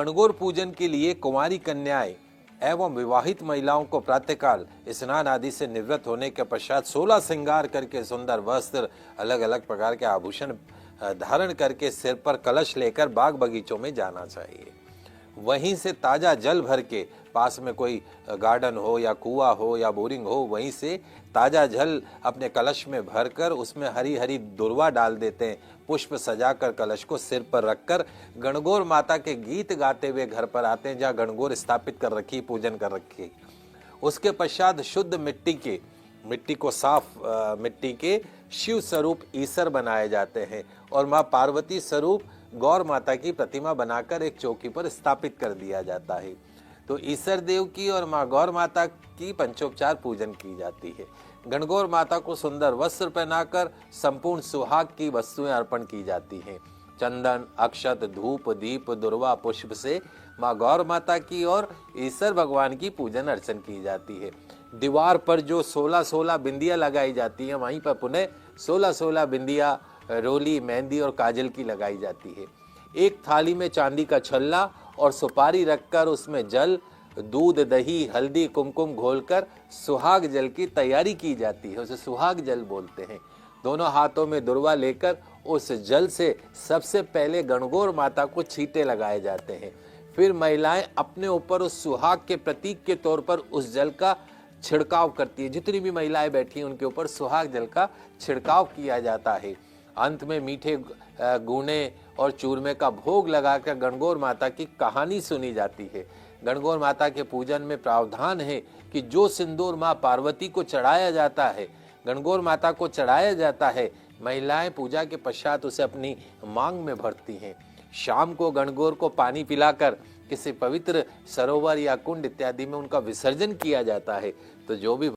गणगौर पूजन के लिए कुंवारी कन्याएं एवं विवाहित महिलाओं को प्रातःकाल स्नान आदि से निवृत्त होने के पश्चात 16 श्रृंगार करके सुंदर वस्त्र, अलग अलग प्रकार के आभूषण धारण करके सिर पर कलश लेकर बाग बगीचों में जाना चाहिए। वहीं से ताजा जल भर के, पास में कोई गार्डन हो या कुआं हो या बोरिंग हो, वहीं से ताजा जल अपने कलश में भरकर उसमें हरी हरी दुर्वा डाल देते हैं। पुष्प सजाकर कलश को सिर पर रखकर गणगौर माता के गीत गाते हुए घर पर आते हैं, जहाँ गणगौर स्थापित कर रखी, पूजन कर रखी। उसके पश्चात शुद्ध मिट्टी को साफ मिट्टी के शिव स्वरूप ईसर बनाए जाते हैं और माँ पार्वती स्वरूप गौर माता की प्रतिमा बनाकर एक चौकी पर स्थापित कर दिया जाता है। तो ईसर देव की और माँ गौर माता की पंचोपचार पूजन की जाती है। गणगौर माता को सुंदर वस्त्र पहनाकर संपूर्ण सुहाग की वस्तुएं अर्पण की जाती हैं। चंदन, अक्षत, धूप, दीप, दुर्वा, पुष्प से माँ गौर माता की और ईश्वर भगवान की पूजन अर्चन की जाती है। दीवार पर जो 16-16 बिंदियां लगाई जाती हैं, वहीं पर पुनः 16-16 बिंदियां रोली, मेहंदी और काजल की लगाई जाती है। एक थाली में चांदी का छल्ला और सुपारी रखकर उसमें जल, दूध, दही, हल्दी, कुमकुम घोलकर सुहाग जल की तैयारी की जाती है। उसे सुहाग जल बोलते हैं। दोनों हाथों में दुर्वा लेकर उस जल से सबसे पहले गणगौर माता को छींटे लगाए जाते हैं। फिर महिलाएं अपने ऊपर उस सुहाग के प्रतीक के तौर पर उस जल का छिड़काव करती है। जितनी भी महिलाएं बैठी हैं उनके ऊपर सुहाग जल का छिड़काव किया जाता है। अंत में मीठे गूने और चूरमे का भोग लगाकर गणगौर माता की कहानी सुनी जाती है। गणगौर माता के पूजन में प्रावधान है कि जो सिंदूर माँ पार्वती को चढ़ाया जाता है, गणगौर माता को चढ़ाया जाता है, महिलाएं पूजा के पश्चात उसे अपनी मांग में भरती हैं। शाम को गणगौर को पानी पिलाकर किसी पवित्र सरोवर या कुंड इत्यादि में उनका विसर्जन किया जाता है। तो जो भी